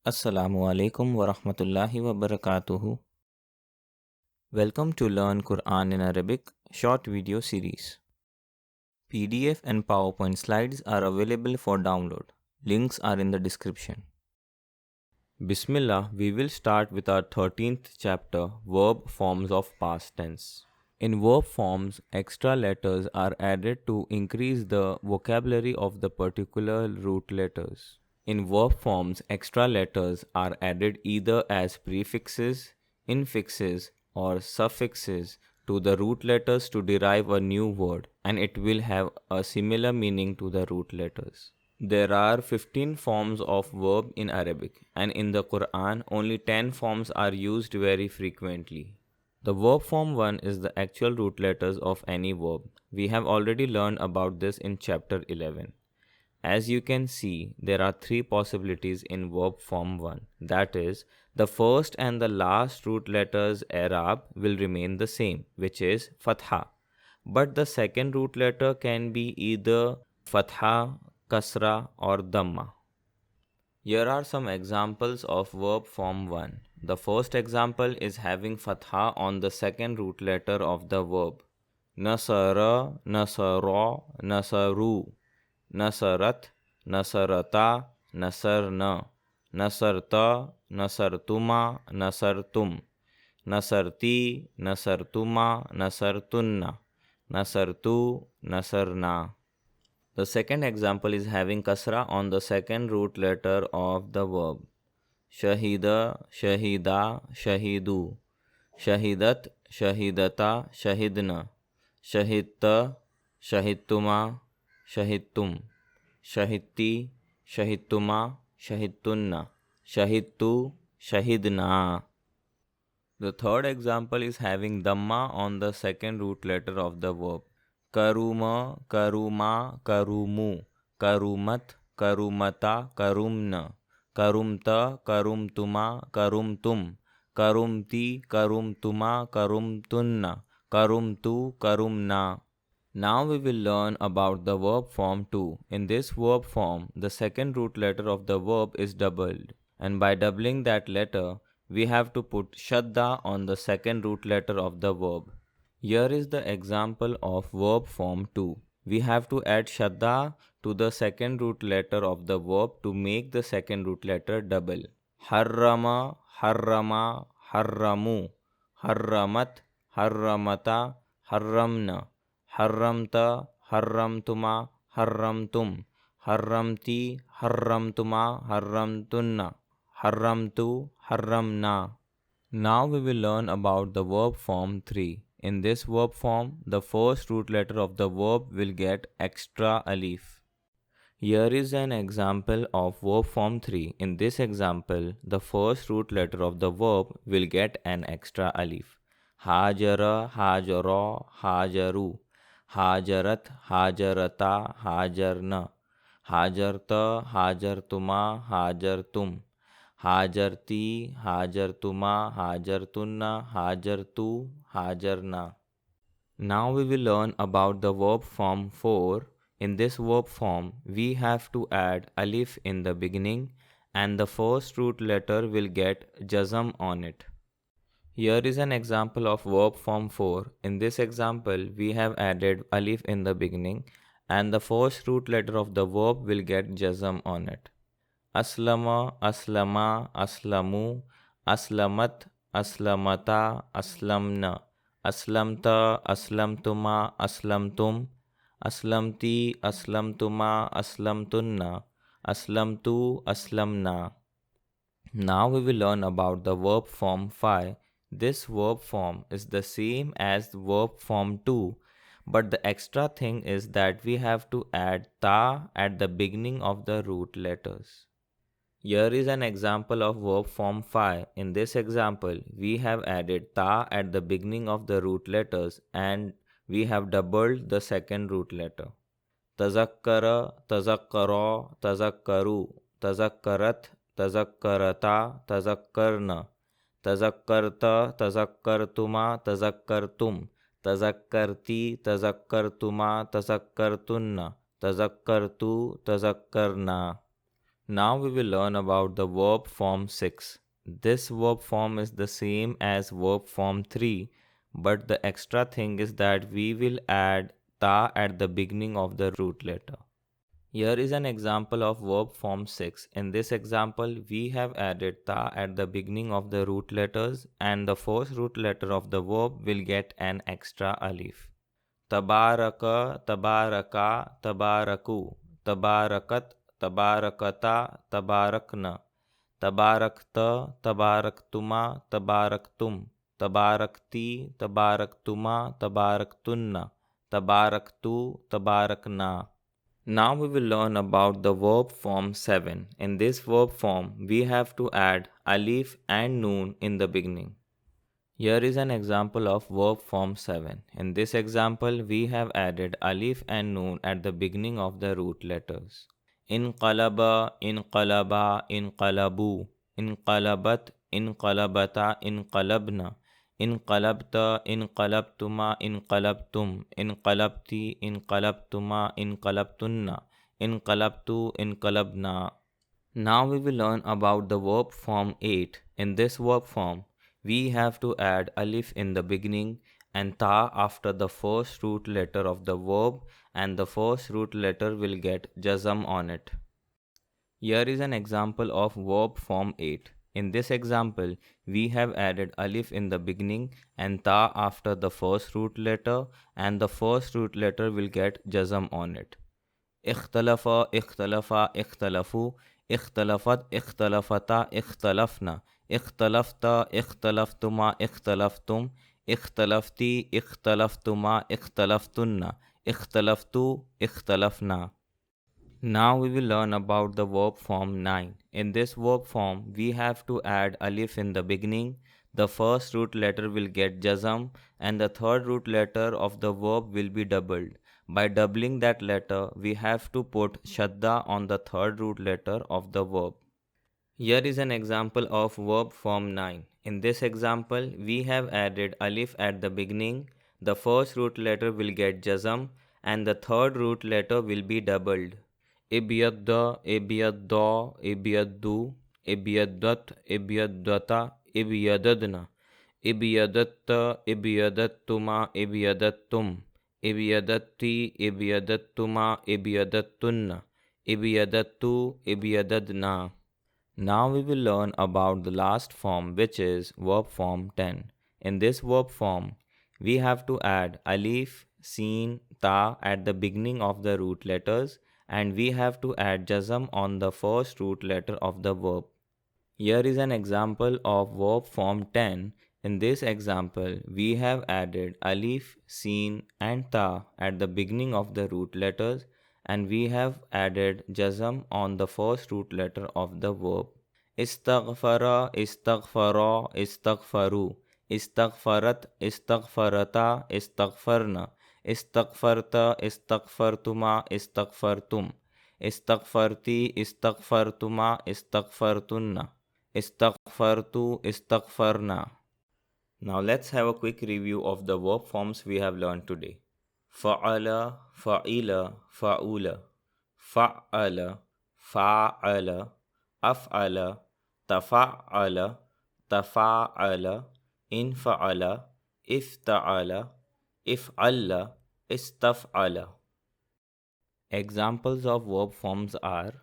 Assalamu alaikum wa rahmatullahi wa barakatuhu. Welcome to Learn Quran in Arabic short video series. PDF and PowerPoint slides are available for download. Links are in the description. Bismillah, we will start with our 13th chapter, Verb Forms of Past Tense. In verb forms, extra letters are added to increase the vocabulary of the particular root letters. In verb forms, extra letters are added either as prefixes, infixes, or suffixes to the root letters to derive a new word, and it will have a similar meaning to the root letters. There are 15 forms of verb in Arabic, and in the Quran, only 10 forms are used very frequently. The verb form 1 is the actual root letters of any verb. We have already learned about this in chapter 11. As you can see, there are 3 possibilities in verb form 1. That is, the first and the last root letters Arab will remain the same, which is Fatha. But the second root letter can be either Fatha, Kasra or Dhamma. Here are some examples of verb form 1. The first example is having Fatha on the second root letter of the verb. Nasara, Nasara, Nasaru. Nasarat, Nasarata, Nasarna, Nasarta, Nasartuma, Nasartum, Nasarti, Nasartuma, Nasartunna, Nasartu, Nasarna. The second example is having kasra on the second root letter of the verb. Shahida, Shahida, Shahidu, Shahidat, Shahidata, Shahidna, Shahidta, Shahidtuma, Shahidtum, Shahidti, Shahidtuma, Shahidtunna, Shahidtu, Shahidna. The third example is having Dhamma on the second root letter of the verb. Karuma, Karuma, Karumu, Karumat, Karumata, Karumna, Karumta, Karumtuma, Karumtum, Karumti, Karumtuma, Karumtunna, Karumtu, Karumna. Now we will learn about the verb form 2. In this verb form, the second root letter of the verb is doubled. And by doubling that letter, we have to put Shadda on the second root letter of the verb. Here is the example of verb form 2. We have to add Shadda to the second root letter of the verb to make the second root letter double. Harrama, Harrama, Harramu, Harramat, Harramata, Harramna, Harramta, Harramtuma, Harramtum, Harramti, Harramtuma, Harramtunna, Harramtu, Harramna. Now we will learn about the verb form 3. In this verb form, the first root letter of the verb will get extra alif. Here is an example of verb form 3. In this example, the first root letter of the verb will get an extra alif. Hajara, Hajara, Hajaru, Hajarat, Hajarata, Hajarna, Hajarta, Hajartuma, Hajartum, Hajarti, Hajartuma, Hajartunna, Hajartu, Hajarna. Now we will learn about the verb form 4. In this verb form, we have to add alif in the beginning and the first root letter will get jazm on it. Here is an example of verb form 4. In this example, we have added alif in the beginning and the first root letter of the verb will get jazm on it. Aslama, Aslama, Aslamu, Aslamat, Aslamata, Aslamna, Aslamta, Aslamtuma, Aslamtum, Aslamti, Aslamtuma, Aslamtunna, Aslamtu, Aslamna. Now we will learn about the verb form 5. This verb form is the same as the verb form 2, but the extra thing is that we have to add ta at the beginning of the root letters. Here is an example of verb form 5. In this example, we have added ta at the beginning of the root letters and we have doubled the second root letter. Tazakkara, tazakkara, tazakkaru, tazakkarat, tazakkarata, tazakkarna, tazakkarta, tazakkartuma, tazakkartum, tazakkarti, tazakkartuma, tazakkartunna, tazakkartu, tazakkarna. Now we will learn about the verb form 6. This verb form is the same as verb form 3, but the extra thing is that we will add ta at the beginning of the root letter. Here is an example of verb form 6. In this example, we have added ta at the beginning of the root letters, and the first root letter of the verb will get an extra alif. Tabaraka, tabaraka, tabaraku, tabarakat, tabarakata, tabarakna, tabarakta, tabaraktuma, tabaraktum, tabarakti, tabaraktuma, tabaraktunna, tabaraktu, tabarakna. Now we will learn about the verb form 7. In this verb form, we have to add alif and noon in the beginning. Here is an example of verb form 7. In this example, we have added alif and noon at the beginning of the root letters. Inqalaba, inqalaba, inqalabu, inqalabat, inqalabata, inqalabna, inqalabta, inqalabtuma, inqalabtum, inqalabti, inqalabtuma, inqalabtunna, inqalabtu, inqalabna. Now we will learn about the verb form 8. In this verb form, we have to add alif in the beginning and ta after the first root letter of the verb, and the first root letter will get jazm on it. Here is an example of verb form 8. In this example, we have added alif in the beginning and ta after the first root letter, and the first root letter will get jazm on it. Ikhtalafa, ikhtalafa, ikhtalafu, ikhtalafat, ikhtalafata, ikhtalafna, ikhtalafta, ikhtalaftuma, ikhtalaftum, ikhtalafti, ikhtalaftuma, ikhtalaftunna, ikhtalaftu, ikhtalafna. Now we will learn about the verb form 9. In this verb form, we have to add alif in the beginning. The first root letter will get jazm, and the third root letter of the verb will be doubled. By doubling that letter, we have to put shadda on the third root letter of the verb. Here is an example of verb form 9. In this example, we have added alif at the beginning. The first root letter will get jazm, and the third root letter will be doubled. Ibyadda, ibyadda, ibyaddu, ibyaddat, ibyaddata, ibyadadna, ibyadatta, ibyadattuma, ibyadattum, ibyadatti, ibyadattuma, ibyadattunna, ibyadattu, ibyadadna. Now we will learn about the last form, which is verb form 10. In this verb form, we have to add alif, sin, ta at the beginning of the root letters, and we have to add jazm on the first root letter of the verb. Here is an example of verb form 10. In this example, we have added alif, sin and ta at the beginning of the root letters, and we have added jazm on the first root letter of the verb. Istaghfara, istaghfara, istaghfaru, istaghfarat, istaghfarata, istaghfarna, istaghfarta, istaghfartuma, istaghfartum, istaghfarti, istaghfartuma, istaghfartunna, istaghfartu, istaghfarna. Now let's have a quick review of the verb forms we have learned today. Fa'ala, fa'ila, fa'ula, fa'ala, fa'ala, af'ala, tafa'ala, tafa'ala, infa'ala, ifta'ala, if'alla, istaf'ala. Examples of verb forms are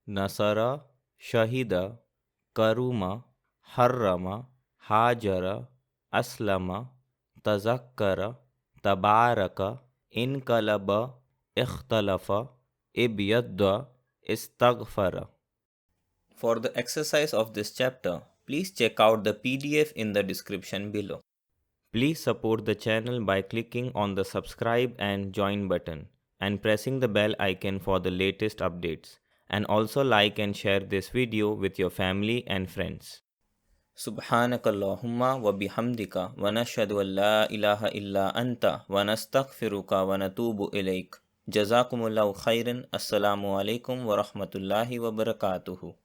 nasara, shahida, karuma, harrama, hajara, aslama, tazakkara, tabaraka, inkalaba, ikhtalafa, ibyadda, istaghfara. For the exercise of this chapter, please check out the PDF in the description below. Please support the channel by clicking on the subscribe and join button and pressing the bell icon for the latest updates. And also like and share this video with your family and friends. سبحانك اللهم وبحمدك ونشهد أن لا إله إلا أنت ونستغفرك ونتوب إليك. جزاكم الله خيرا. السلام عليكم ورحمة الله وبركاته.